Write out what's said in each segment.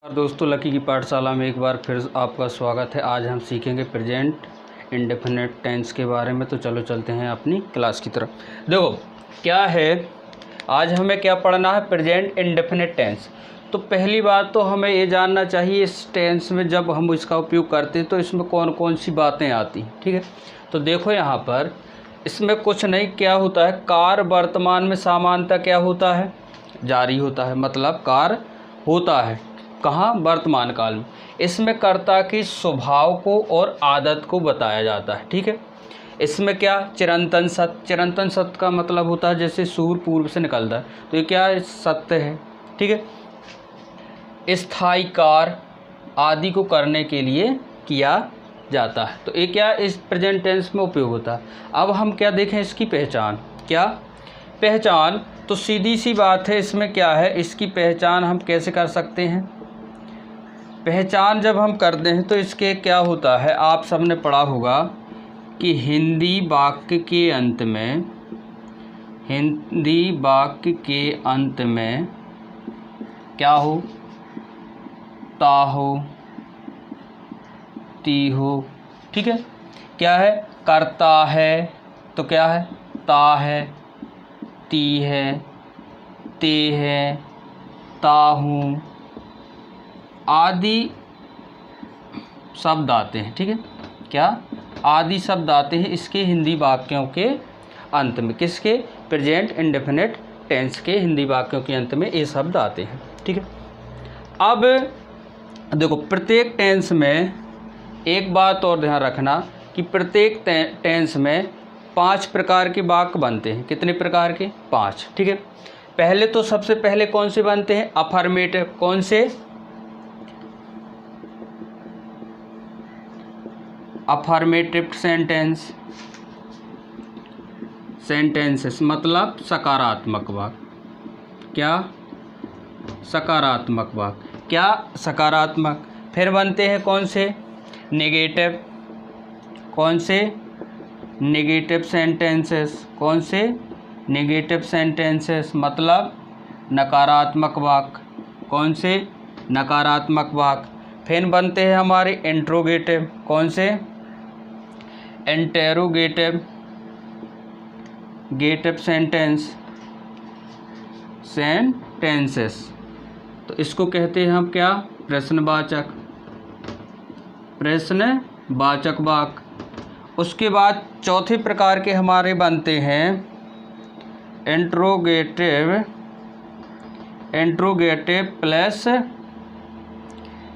और दोस्तों, लकी की पाठशाला में एक बार फिर आपका स्वागत है। आज हम सीखेंगे प्रेजेंट इंडेफिनिट टेंस के बारे में। तो चलो चलते हैं अपनी क्लास की तरफ। देखो क्या है, आज हमें क्या पढ़ना है, प्रेजेंट इंडेफिनिट टेंस। तो पहली बात तो हमें ये जानना चाहिए इस टेंस में जब हम इसका उपयोग करते हैं तो इसमें कौन कौन सी बातें आती हैं। ठीक है, तो देखो यहाँ पर इसमें कुछ नहीं, क्या होता है, कार्य वर्तमान में सामान्यतः क्या होता है, जारी होता है। मतलब कार्य होता है कहाँ, वर्तमान काल में। इसमें कर्ता की स्वभाव को और आदत को बताया जाता है। ठीक है, इसमें क्या, चिरंतन सत्य। चिरंतन सत्य का मतलब होता है जैसे सूर्य पूर्व से निकलता है, तो ये क्या है, सत्य है। ठीक है, स्थायी कार्य आदि को करने के लिए किया जाता है। तो ये क्या, इस प्रेजेंट टेंस में उपयोग होता है। अब हम क्या देखें, इसकी पहचान। क्या पहचान, तो सीधी सी बात है, इसमें क्या है, इसकी पहचान हम कैसे कर सकते हैं। पहचान जब हम करते हैं तो इसके क्या होता है, आप सबने पढ़ा होगा कि हिंदी वाक्य के अंत में क्या हो, ता हो, ती हो। ठीक है, क्या है, करता है तो क्या है, ता है, ती है, ते है, ता हूँ आदि शब्द आते हैं। ठीक है, क्या आदि शब्द आते हैं इसके हिंदी वाक्यों के अंत में। किसके, प्रेजेंट इंडेफिनिट टेंस के हिंदी वाक्यों के अंत में ये शब्द आते हैं। ठीक है, अब देखो प्रत्येक टेंस में एक बात और ध्यान रखना कि प्रत्येक टेंस में 5 प्रकार के वाक्य बनते हैं। कितने प्रकार के, 5। ठीक है, पहले तो सबसे पहले कौन से बनते हैं, अफर्मेटिव। कौन से, अफर्मेटिव सेंटेंसेस मतलब सकारात्मक वाक्य। क्या, सकारात्मक वाक्य। क्या, सकारात्मक। फिर बनते हैं कौन से, नेगेटिव। कौन से, नेगेटिव सेंटेंसेस। कौन से, नेगेटिव सेंटेंसेस मतलब नकारात्मक वाक्य। कौन से, नकारात्मक वाक्य। फिर बनते हैं हमारे इंट्रोगेटिव। कौन से, इंटेरोगेटिव सेंटेंसेस। तो इसको कहते हैं हम क्या, प्रश्नवाचक वाक्य। उसके बाद चौथे प्रकार के हमारे बनते हैं इंट्रोगेटिव प्लस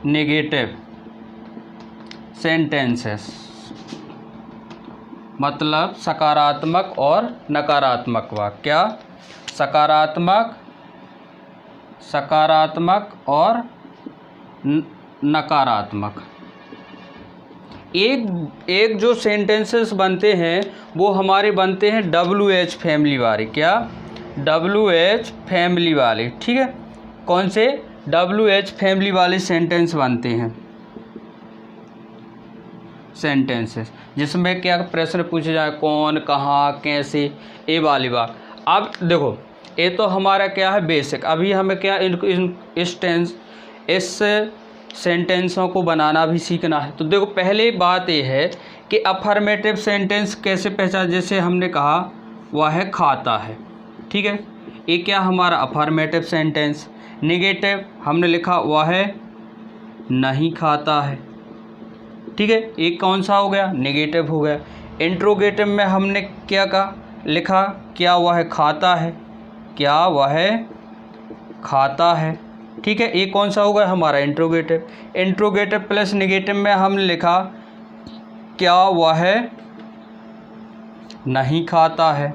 नेगेटिव सेंटेंसेस मतलब सकारात्मक और नकारात्मक वाक्य। क्या, सकारात्मक और नकारात्मक। एक जो सेंटेंसेस बनते हैं वो हमारे बनते हैं WH फैमिली वाले। क्या, WH फैमिली वाले। ठीक है, कौन से, WH फैमिली वाले सेंटेंस बनते हैं, सेंटेंसेस जिसमें क्या प्रश्न पूछे जाए, कौन, कहाँ, कैसे, ये वाली बात। अब देखो ये तो हमारा क्या है, बेसिक। अभी हमें क्या इस सेंटेंसों को बनाना भी सीखना है। तो देखो पहले बात ये है कि अफर्मेटिव सेंटेंस कैसे पहचान, जैसे हमने कहा वह है खाता है। ठीक है, ये क्या हमारा अफर्मेटिव सेंटेंस। नेगेटिव हमने लिखा वह है नहीं खाता है। ठीक है, एक कौन सा हो गया, नेगेटिव हो गया। इंट्रोगेटिव में हमने क्या कहा, लिखा क्या वह खाता है, क्या वह खाता है। ठीक है, एक कौन सा हो गया हमारा, इंट्रोगेटिव। इंट्रोगेटिव प्लस नेगेटिव में हमने लिखा क्या वह नहीं खाता है,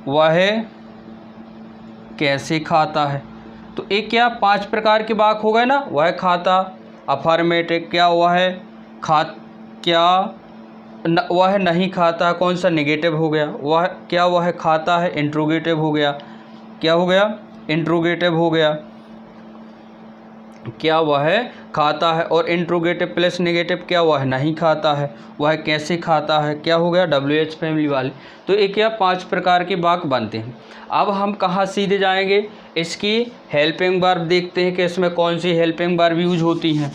वह कैसे खाता है। तो एक क्या 5 प्रकार के वाक्य हो गए ना, वह खाता, अफर्मेटिव, क्या वह वह नहीं खाता, कौन सा, नेगेटिव हो गया। वह क्या, वह खाता है, इंट्रोगेटिव हो गया। क्या हो गया, इंट्रोगेटिव हो गया। क्या वह खाता है, और इंट्रोगेटिव प्लस नेगेटिव क्या वह नहीं खाता है, वह कैसे खाता है, क्या हो गया WH फैमिली वाले। तो ये क्या 5 प्रकार के वाक्य बनते हैं। अब हम कहाँ सीधे जाएंगे, इसकी हेल्पिंग वर्ब देखते हैं कि इसमें कौन सी हेल्पिंग वर्ब यूज होती हैं।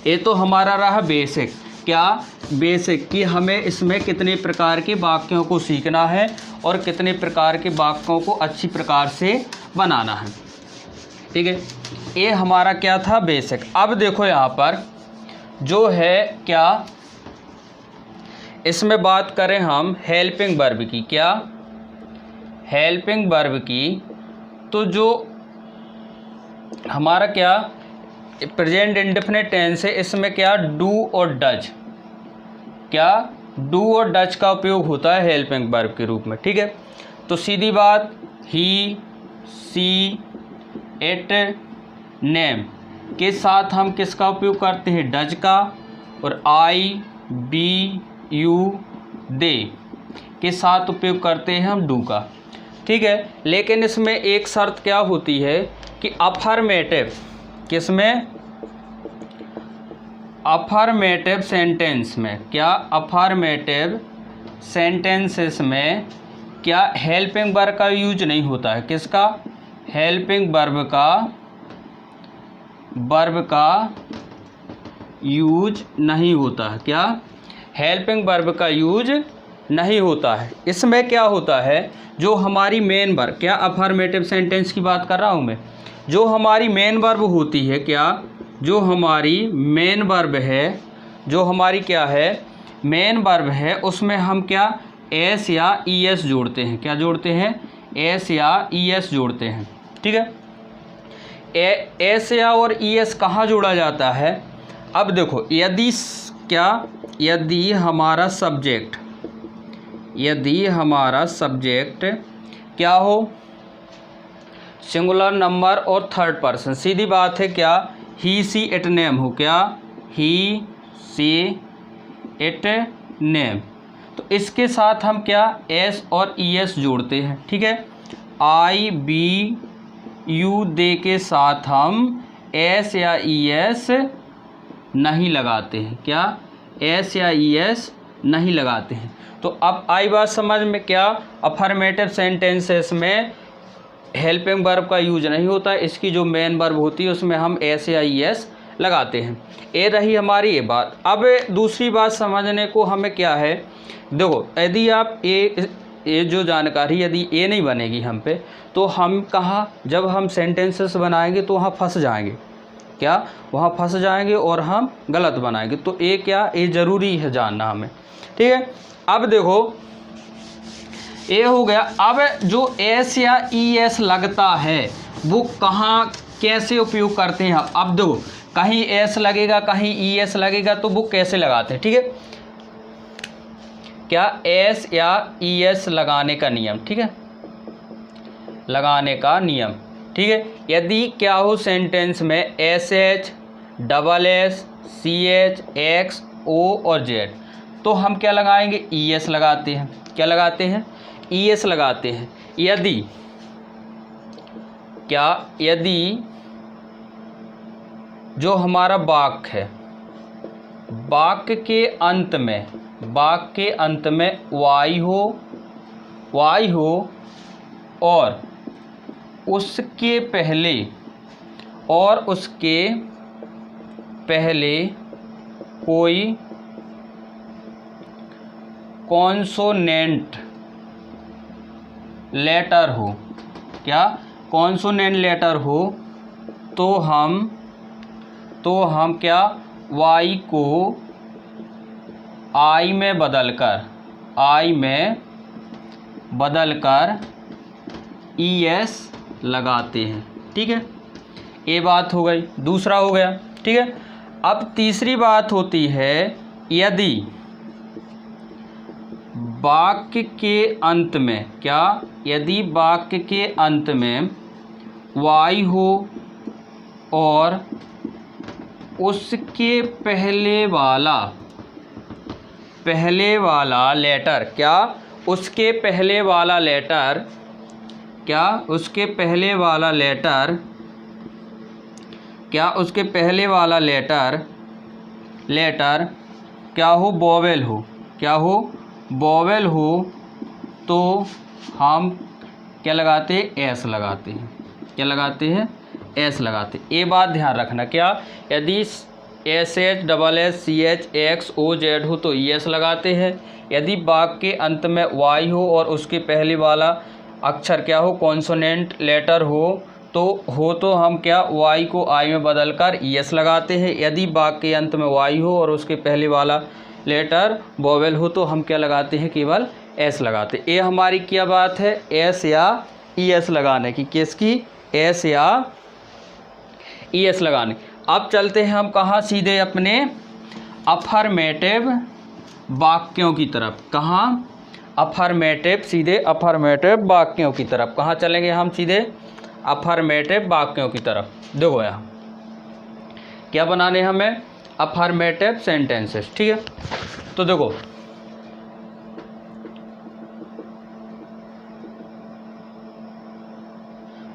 ये तो हमारा रहा बेसिक, क्या बेसिक कि हमें इसमें कितने प्रकार के वाक्यों को सीखना है और कितने प्रकार के वाक्यों को अच्छी प्रकार से बनाना है। ठीक है, ये हमारा क्या था बेसिक। अब देखो यहाँ पर जो है क्या, इसमें बात करें हम हेल्पिंग वर्ब की, क्या हेल्पिंग वर्ब की, तो जो हमारा क्या प्रेजेंट इंडेफिनिट टेंस है, इसमें क्या डू और डज, क्या डू और डज का उपयोग होता है हेल्पिंग वर्ब के रूप में। ठीक है, तो सीधी बात, ही, सी, इट, नेम के साथ हम किसका उपयोग करते हैं, डज का, और आई, बी, यू, दे के साथ उपयोग करते हैं हम डू का। ठीक है, लेकिन इसमें एक शर्त क्या होती है कि अफर्मेटिव, किसमें, अफर्मेटिव सेंटेंस में, क्या अफर्मेटिव सेंटेंसेस में क्या हेल्पिंग वर्ब का यूज नहीं होता है। किसका, हेल्पिंग वर्ब का यूज नहीं होता है, क्या हेल्पिंग वर्ब का यूज नहीं होता है। इसमें क्या होता है, जो हमारी मेन वर्ब, क्या अफर्मेटिव सेंटेंस की बात कर रहा हूँ मैं, जो हमारी मेन वर्ब होती है, क्या जो हमारी मेन वर्ब है, जो हमारी क्या है मेन वर्ब है, उसमें हम क्या एस या ई एस जोड़ते हैं, क्या जोड़ते हैं, एस या ई एस जोड़ते हैं। ठीक है, एस या और ई एस कहाँ जोड़ा जाता है। अब देखो, यदि क्या, यदि हमारा सब्जेक्ट क्या हो, सिंगुलर नंबर और थर्ड पर्सन, सीधी बात है क्या ही, सी, इट, नेम हो, क्या ही, सी, इट, नेम, तो इसके साथ हम क्या एस और ई एस जोड़ते हैं। ठीक है, आई, बी, यू, दे के साथ हम एस या ई एस नहीं लगाते हैं, क्या एस या ई एस नहीं लगाते हैं। तो अब आई बात समझ में, क्या अफर्मेटिव सेंटेंसेस में हेल्पिंग वर्ब का यूज नहीं होता है, इसकी जो मेन वर्ब होती है उसमें हम एस या ई एस लगाते हैं। ये रही हमारी ये बात। अब दूसरी बात समझने को हमें क्या है, देखो यदि आप ये जो जानकारी यदि ये नहीं बनेगी हम पे, तो हम कहाँ, जब हम सेंटेंसेस बनाएंगे तो वहाँ फंस जाएंगे, क्या वहाँ फंस जाएंगे और हम गलत बनाएंगे। तो ये क्या, ये ज़रूरी है जानना हमें। ठीक है, अब देखो ये हो गया। अब जो एस या ई एस लगता है वो कहाँ कैसे उपयोग करते हैं। अब देखो, कहीं एस लगेगा कहीं ई एस लगेगा, तो वो कैसे लगाते हैं। ठीक है, क्या एस या ई एस लगाने का नियम, ठीक है, लगाने का नियम। ठीक है, यदि क्या हो सेंटेंस में S H, double S, C H, X, O और जेड, तो हम क्या लगाएंगे, ई एस लगाते हैं। क्या लगाते हैं, ई एस लगाते हैं। यदि क्या, यदि जो हमारा वाक्य है, वाक्य के अंत में वाई हो और उसके पहले कोई कॉन्सोनेंट लेटर हो, क्या कॉन्सोनेंट लेटर हो, तो हम क्या वाई को आई में बदलकर ई एस लगाते हैं। ठीक है, ये बात हो गई, दूसरा हो गया। ठीक है, अब तीसरी बात होती है, यदि वाक्य के अंत में, क्या यदि वाक्य के अंत में वाई हो और उसके पहले वाला लेटर, क्या उसके पहले वाला लेटर क्या उसके पहले वाला लेटर क्या हो, वोवेल हो, क्या हो, वोवेल हो, तो हम क्या लगाते हैं, एस लगाते हैं। क्या लगाते हैं, एस लगाते हैं। ये बात ध्यान रखना, क्या यदि SHSSCHXOZ हो तो एस लगाते हैं। यदि वाक्य के अंत में वाई हो और उसके पहले वाला अक्षर क्या हो, कॉन्सोनेंट लेटर हो तो हम क्या वाई को आई में बदलकर एस लगाते हैं। यदि वाक्य के अंत में वाई हो और उसके पहले वाला लेटर वोवेल हो तो हम क्या लगाते हैं, केवल एस लगाते हैं। ये हमारी क्या बात है, एस या ई एस लगाने की, किसकी, एस या ई एस लगाने। अब चलते हैं हम कहाँ, सीधे अपने अफर्मेटिव वाक्यों की तरफ। कहाँ, अफर्मेटिव, सीधे अफर्मेटिव वाक्यों की तरफ। कहाँ चलेंगे हम, सीधे अफर्मेटिव वाक्यों की तरफ। देखो यहाँ क्या बनाने हमें, अफर्मेटिव सेंटेंसेस, ठीक है। तो देखो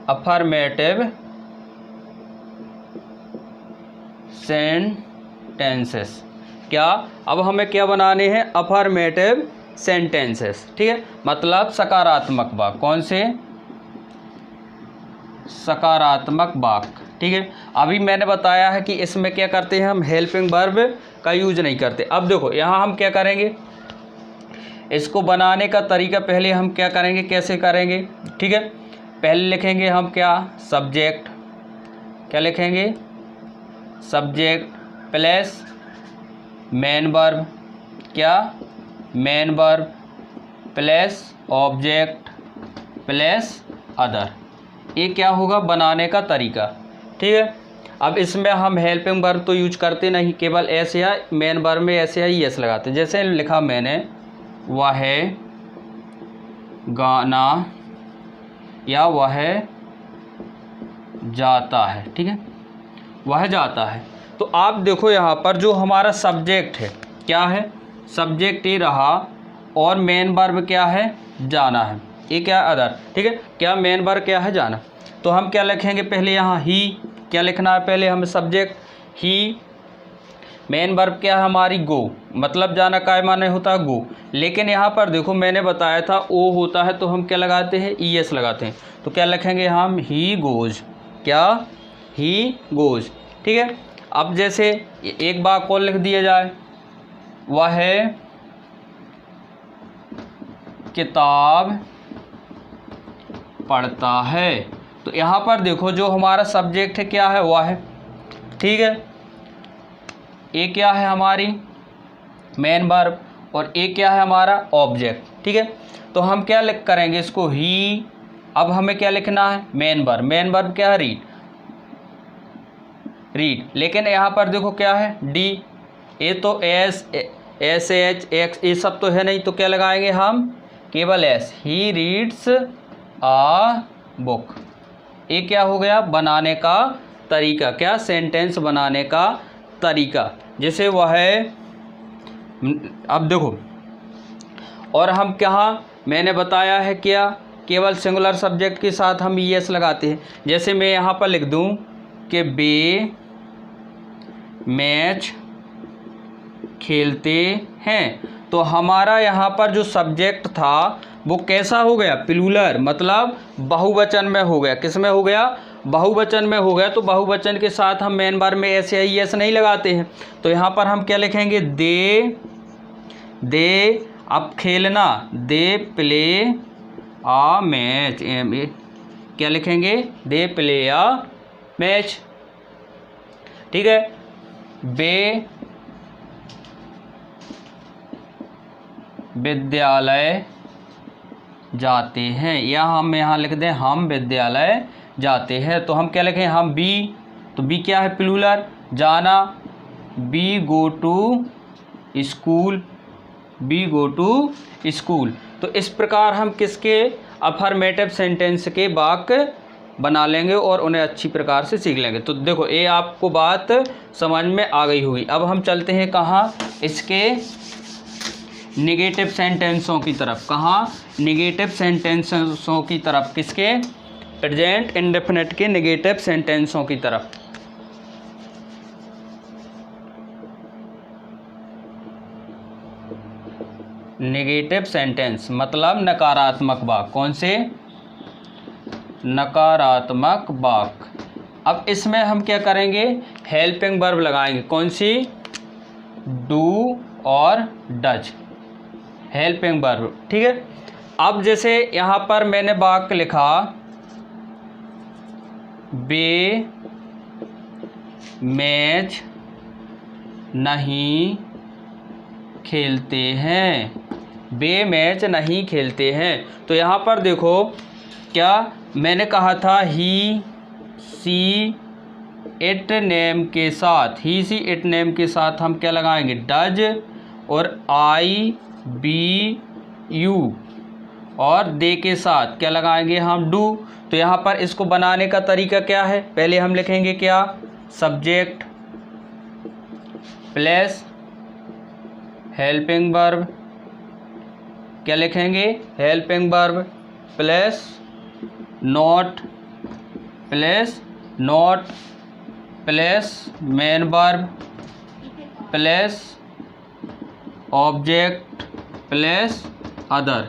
अफर्मेटिव सेंटेंसेस, क्या अब हमें क्या बनाने हैं, अफर्मेटिव सेंटेंसेस, ठीक है। मतलब सकारात्मक वाक्य, कौन से, सकारात्मक वाक्य, ठीक है। अभी मैंने बताया है कि इसमें क्या करते हैं, हम हेल्पिंग वर्ब का यूज नहीं करते। अब देखो यहाँ हम क्या करेंगे, इसको बनाने का तरीका पहले हम क्या करेंगे, कैसे करेंगे, ठीक है। पहले लिखेंगे हम क्या, सब्जेक्ट, क्या लिखेंगे, सब्जेक्ट प्लस मेन वर्ब, क्या, main verb plus object plus other. ये क्या होगा, बनाने का तरीका, ठीक है। अब इसमें हम हेल्पिंग वर्ब तो यूज करते नहीं, केवल एस या मेन वर्ब में एस या ई एस लगाते। जैसे लिखा मैंने, वह गाना या वह जाता है, ठीक है, वह जाता है। तो आप देखो यहाँ पर जो हमारा सब्जेक्ट है, क्या है, सब्जेक्ट ये रहा, और मेन वर्ब क्या है, जाना है, ये क्या, अदर, ठीक है। क्या मेन वर्ब क्या है, जाना। तो हम क्या लिखेंगे, पहले यहाँ ही, क्या लिखना है पहले हमें, सब्जेक्ट ही, मेन वर्ब क्या है हमारी, गो, मतलब जाना का माने होता है गो। लेकिन यहाँ पर देखो मैंने बताया था ओ होता है तो हम क्या लगाते हैं, ई एस लगाते हैं। तो क्या लिखेंगे हम, ही गोज, क्या, ही गोज, ठीक है। अब जैसे एक बार को लिख दिया जाए, वह किताब पढ़ता है। तो यहाँ पर देखो जो हमारा सब्जेक्ट है क्या है, वह, ठीक है। ये क्या है हमारी मेन वर्ब, और ये क्या है हमारा ऑब्जेक्ट, ठीक है। तो हम क्या लिख करेंगे इसको, ही। अब हमें क्या लिखना है, मेन वर्ब, मेन वर्ब क्या है, रीड, रीड। लेकिन यहाँ पर देखो क्या है, डी, ये तो एस एच एक्स ये सब तो है नहीं, तो क्या लगाएंगे हम, केवल S, he reads a book. ये क्या हो गया, बनाने का तरीका, क्या, सेंटेंस बनाने का तरीका। जैसे वह है, अब देखो, और हम क्या, मैंने बताया है क्या, केवल सिंगुलर सब्जेक्ट के साथ हम ई एस लगाते हैं। जैसे मैं यहाँ पर लिख दूँ कि वे मैच खेलते हैं, तो हमारा यहाँ पर जो सब्जेक्ट था वो कैसा हो गया, प्लूरल, मतलब बहुवचन में हो गया। किस में हो गया, बहुवचन में हो गया। तो बहुवचन के साथ हम मेन वर्ब में एस या ई एस नहीं लगाते हैं। तो यहाँ पर हम क्या लिखेंगे, दे अब खेलना, दे प्ले आ मैच, क्या लिखेंगे, दे प्ले आ मैच, ठीक है। वे विद्यालय जाते हैं, या हम यहाँ लिख दें हम विद्यालय जाते हैं। तो हम क्या लिखें, हम बी, तो बी क्या है, प्लूरल, जाना, we go to school, we go to school. तो इस प्रकार हम किसके, अफर्मेटिव सेंटेंस के वाक्य बना लेंगे और उन्हें अच्छी प्रकार से सीख लेंगे। तो देखो ये आपको बात समझ में आ गई होगी। अब हम चलते हैं कहाँ, इसके नेगेटिव सेंटेंसों की तरफ। कहाँ, नेगेटिव सेंटेंसों की तरफ, किसके, प्रेजेंट इंडेफिनिट के नेगेटिव सेंटेंसों की तरफ। नेगेटिव सेंटेंस मतलब नकारात्मक वाक्य। कौन से? नकारात्मक वाक्य। अब इसमें हम क्या करेंगे? हेल्पिंग वर्ब लगाएंगे। कौन सी? डू और डज, हेल्पिंग वर्ब। ठीक है। अब जैसे यहाँ पर मैंने वाक्य लिखा, वे मैच नहीं खेलते हैं। वे मैच नहीं खेलते हैं। तो यहाँ पर देखो, क्या मैंने कहा था? ही सी इट नेम के साथ, ही सी इट नेम के साथ हम क्या लगाएंगे? डज। और आई बी यू और दे के साथ क्या लगाएंगे? हम डू। तो यहाँ पर इसको बनाने का तरीका क्या है? पहले हम लिखेंगे क्या? Subject plus helping verb. क्या लिखेंगे? Helping verb plus not plus main verb plus object plus other.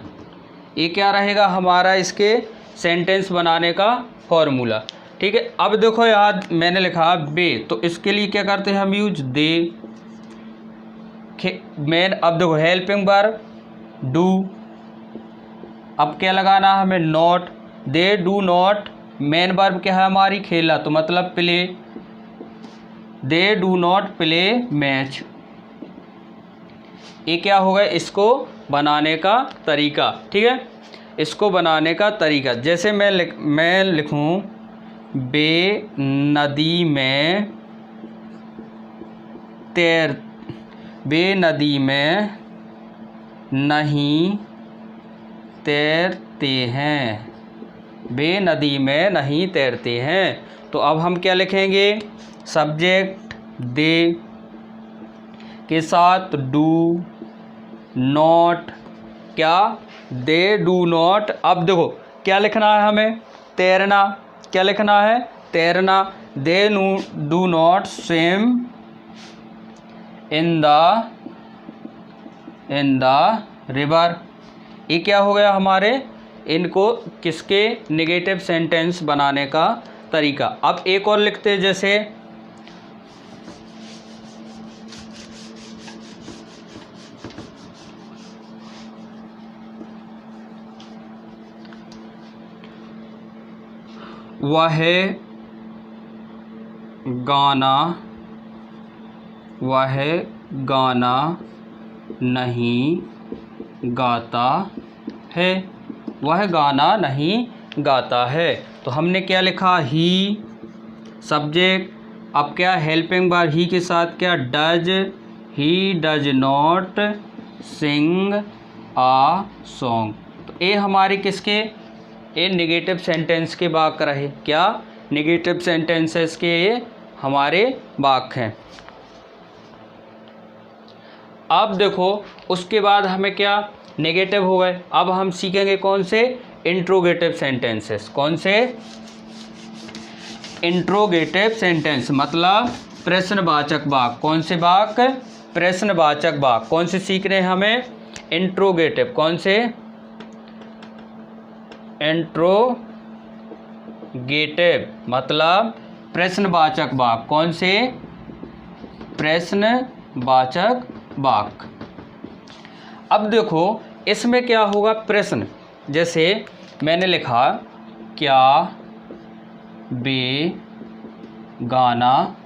ये क्या रहेगा हमारा इसके सेंटेंस बनाने का फॉर्मूला। ठीक है। अब देखो यहाँ मैंने लिखा बे, तो इसके लिए क्या करते हैं हम? यूज दे मेन। अब देखो हेल्पिंग वर्ब डू, अब क्या लगाना है हमें? Not. They do not, main verb क्या है हमारी? खेला, तो मतलब play. They do not play match. ये क्या होगा? इसको बनाने का तरीका। ठीक है। इसको बनाने का तरीका जैसे मैं लिखूं, वे नदी में नहीं तैरते हैं। वे नदी में नहीं तैरते हैं। तो अब हम क्या लिखेंगे? सब्जेक्ट दे के साथ डू, नॉट क्या? They do not. अब देखो क्या लिखना है हमें? तैरना। क्या लिखना है? तैरना। They do not swim in the river. ये क्या हो गया हमारे? इनको किसके? नेगेटिव सेंटेंस बनाने का तरीका। अब एक और लिखते हैं, जैसे वह गाना नहीं गाता है। वह गाना नहीं गाता है। तो हमने क्या लिखा? ही सब्जेक्ट, अब क्या? हेल्पिंग वर्ब ही के साथ क्या? Does. He does not sing a song. तो ये हमारे किसके? ये नेगेटिव सेंटेंस के वाक्य रहे। क्या? नेगेटिव सेंटेंसेस के ये हमारे वाक्य हैं। अब देखो उसके बाद हमें क्या? नेगेटिव हो गए। अब हम सीखेंगे कौन से? Interrogative sentences. कौन से? इंट्रोगेटिव सेंटेंस मतलब प्रश्नवाचक वाक्य। कौन से वाक्य? प्रश्नवाचक वाक्य। कौन से सीख रहे हैं हमें? इंट्रोगेटिव। कौन से? इंट्रोगेटिव मतलब प्रश्नवाचक वाक्य। कौन से? प्रश्नवाचक वाक्य। अब देखो इसमें क्या होगा? प्रश्न। जैसे मैंने लिखा, क्या वे गाना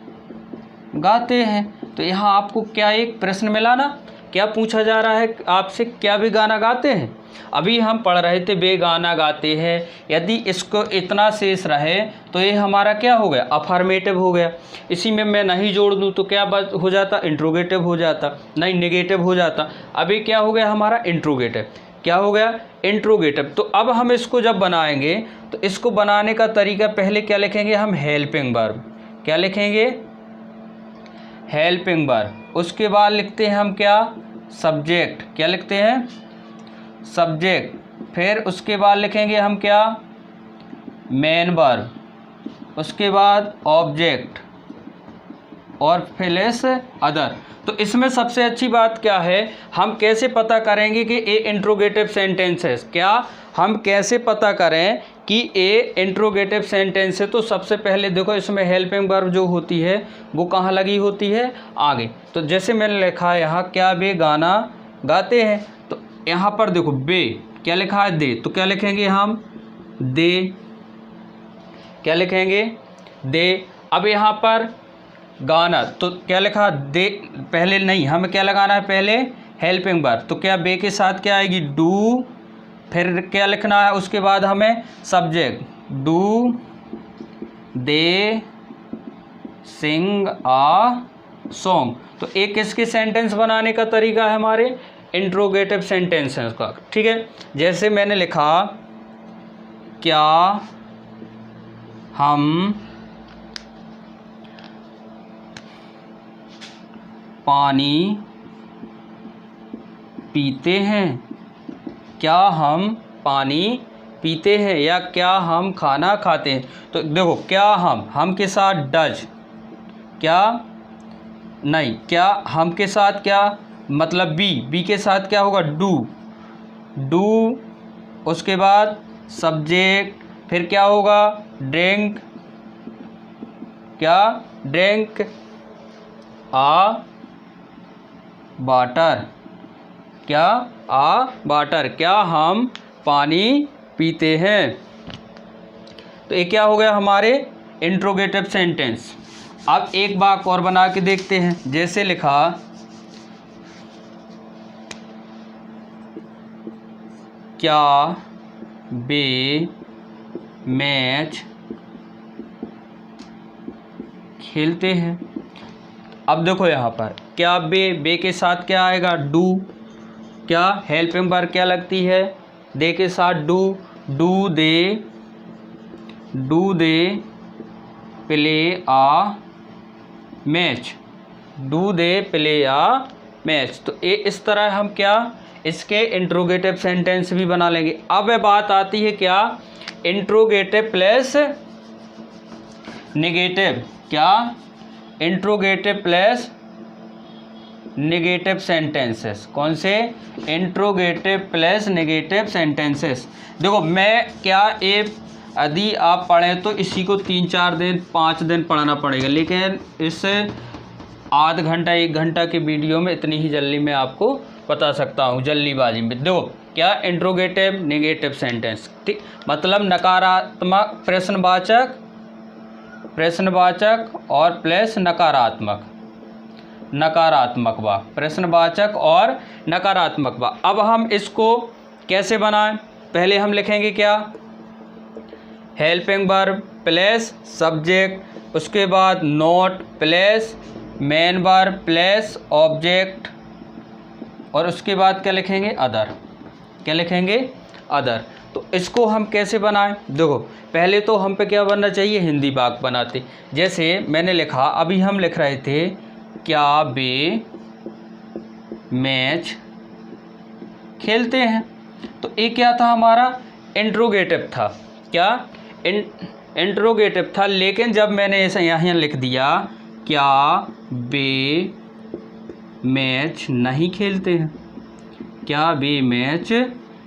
गाते हैं? तो यहाँ आपको क्या एक प्रश्न मिला ना? क्या पूछा जा रहा है आपसे? क्या वे गाना गाते हैं? अभी हम पढ़ रहे थे वे गाना गाते हैं। यदि इसको इतना शेष रहे तो ये हमारा क्या हो गया? अफर्मेटिव हो गया। इसी में मैं नहीं जोड़ दूँ तो क्या बात हो जाता? इंट्रोगेटिव हो जाता, नहीं नेगेटिव हो जाता। अभी क्या हो गया हमारा? इंट्रोगेटिव। क्या हो गया? इंट्रोगेटिव। तो अब हम इसको जब बनाएंगे तो इसको बनाने का तरीका पहले क्या लिखेंगे हम? Helping verb. क्या लिखेंगे? Helping verb. उसके बाद लिखते हैं हम क्या? सब्जेक्ट। क्या लिखते हैं? सब्जेक्ट। फिर उसके बाद लिखेंगे हम क्या? Main verb. उसके बाद ऑब्जेक्ट। और प्लस अदर। तो इसमें सबसे अच्छी बात क्या है, हम कैसे पता करेंगे कि ए इंट्रोगेटिव सेंटेंस है, क्या हम कैसे पता करें कि ए इंट्रोगेटिव सेंटेंस है। तो सबसे पहले देखो इसमें हेल्पिंग वर्ब जो होती है वो कहाँ लगी होती है, आगे। तो जैसे मैंने लिखा है यहाँ, क्या वे गाना गाते हैं, तो यहाँ पर देखो बे क्या लिखा है, दे, तो क्या लिखेंगे हम, दे, क्या लिखेंगे, दे। अब यहाँ पर गाना, तो क्या लिखा, दे, पहले नहीं, हमें क्या लगाना है, पहले हेल्पिंग वर्ब, तो क्या बे के साथ क्या आएगी, डू, फिर क्या लिखना है उसके बाद हमें subject, do they sing a song. तो एक किसके सेंटेंस बनाने का तरीका है, हमारे इंट्रोगेटिव सेंटेंस है उसका, ठीक है। जैसे मैंने लिखा, क्या हम पानी पीते हैं, क्या हम पानी पीते हैं, या क्या हम खाना खाते हैं। तो देखो क्या हम के साथ डज, क्या नहीं, क्या हम के साथ क्या मतलब बी के साथ क्या होगा, डू, उसके बाद सब्जेक्ट, फिर क्या होगा, ड्रिंक, क्या ड्रिंक आ वाटर, क्या आ वाटर, क्या हम पानी पीते हैं। तो ये क्या हो गया हमारे इंट्रोगेटिव सेंटेंस। अब एक वाक्य और बना के देखते हैं, जैसे लिखा, क्या वे मैच खेलते हैं। अब देखो यहाँ पर क्या बे के साथ क्या आएगा, डू, क्या हेल्पिंग वर्ब क्या लगती है, दे के साथ do they play a match, do they play a match. तो ये इस तरह हम क्या इसके इंट्रोगेटिव सेंटेंस भी बना लेंगे। अब बात आती है क्या, इंट्रोगेटिव प्लस नेगेटिव, क्या इंट्रोगेटिव प्लस नेगेटिव सेंटेंसेस, कौन से, इंट्रोगेटिव प्लस नेगेटिव सेंटेंसेस। देखो मैं क्या, यदि आप पढ़ें तो इसी को 3-4 दिन 5 दिन पढ़ना पड़ेगा, लेकिन इस आध घंटा 1 घंटा के वीडियो में इतनी ही जल्दी मैं आपको बता सकता हूँ, जल्दीबाजी में। देखो क्या इंट्रोगेटिव नेगेटिव सेंटेंस, ठीक, मतलब नकारात्मक प्रश्नवाचक और प्लस नकारात्मक वाक्य, प्रश्नवाचक और नकारात्मक वाक्य। अब हम इसको कैसे बनाएं, पहले हम लिखेंगे क्या, हेल्पिंग वर्ब प्लस सब्जेक्ट, उसके बाद note plus main verb plus object, और उसके बाद क्या लिखेंगे, अदर, क्या लिखेंगे, अदर। तो इसको हम कैसे बनाएं, देखो पहले तो हम पे क्या बनना चाहिए, हिंदी वाक्य बनाते। जैसे मैंने लिखा, अभी हम लिख रहे थे, क्या वे मैच खेलते हैं। तो ये क्या था, हमारा इंट्रोगेटिव था, क्या इंट्रोगेटिव था। लेकिन जब मैंने ऐसा यहाँ लिख दिया, क्या वे मैच नहीं खेलते हैं, क्या वे मैच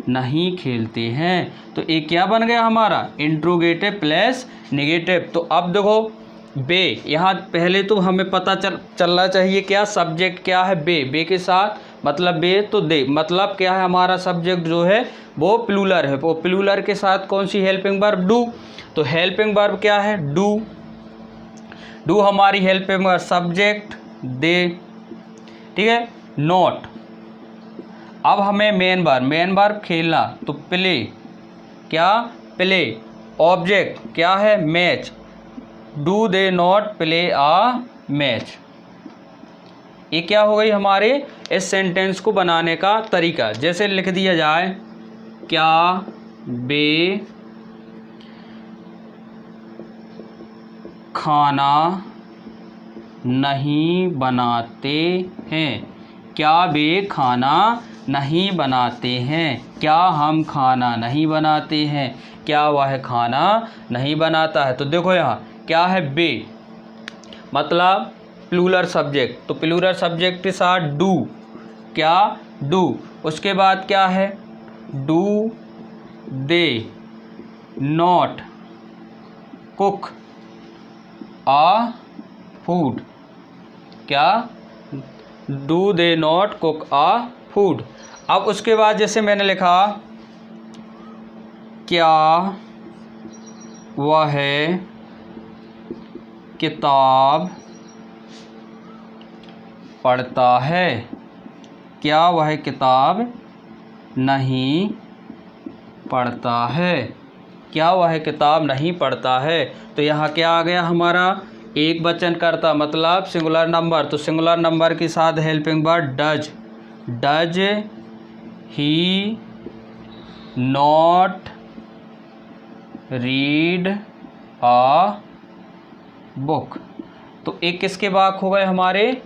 नहीं खेलते हैं, तो ये क्या बन गया हमारा, इंट्रोगेटिव प्लस नेगेटिव। तो अब देखो बे, यहाँ पहले तो हमें पता चलना चाहिए क्या सब्जेक्ट क्या है, बे के साथ मतलब बे, तो दे मतलब क्या है, हमारा सब्जेक्ट जो है वो प्लूरल है, वो प्लूरल के साथ कौन सी हेल्पिंग वर्ब, डू। तो हेल्पिंग वर्ब क्या है, डू हमारी हेल्पिंग वर्ब, सब्जेक्ट दे, ठीक है, नोट। अब हमें मेन वर्ब खेलना, तो प्ले, क्या प्ले, ऑब्जेक्ट क्या है, match, do they not play a match. ये क्या हो गई हमारे इस सेंटेंस को बनाने का तरीका। जैसे लिख दिया जाए, क्या वे खाना नहीं बनाते हैं, क्या वे खाना नहीं बनाते हैं, क्या हम खाना नहीं बनाते हैं, क्या वह खाना नहीं बनाता है। तो देखो यहाँ क्या है, बे मतलब प्लूरल सब्जेक्ट, तो प्लूरल सब्जेक्ट के साथ डू, क्या डू। उसके बाद क्या है, do they not cook a food, क्या do they not cook a food. अब उसके बाद जैसे मैंने लिखा, क्या वह किताब पढ़ता है, क्या वह किताब नहीं पढ़ता है, क्या वह किताब नहीं पढ़ता है। तो यहाँ क्या आ गया हमारा, एक वचन कर्ता मतलब सिंगुलर नंबर, तो सिंगुलर नंबर के साथ helping word does, does he not read a book. तो एक किसके वाक हो गए हमारे,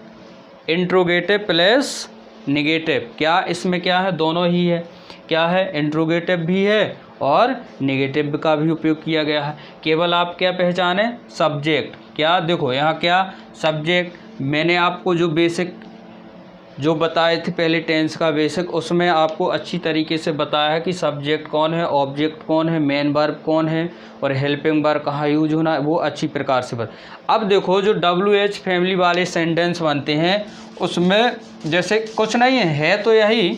इंट्रोगेटिव प्लस निगेटिव। क्या इसमें क्या है, दोनों ही है, क्या है, इंट्रोगेटिव भी है और निगेटिव का भी उपयोग किया गया है। केवल आप क्या पहचाने, सब्जेक्ट, क्या देखो यहाँ क्या सब्जेक्ट, मैंने आपको जो बेसिक जो बताए थे पहले टेंस का बेसिक, उसमें आपको अच्छी तरीके से बताया है कि सब्जेक्ट कौन है, ऑब्जेक्ट कौन है, मेन वर्ब कौन है और हेल्पिंग वर्ब कहाँ यूज होना है, वो अच्छी प्रकार से अब देखो जो WH फैमिली वाले सेंटेंस बनते हैं उसमें जैसे कुछ नहीं है तो यही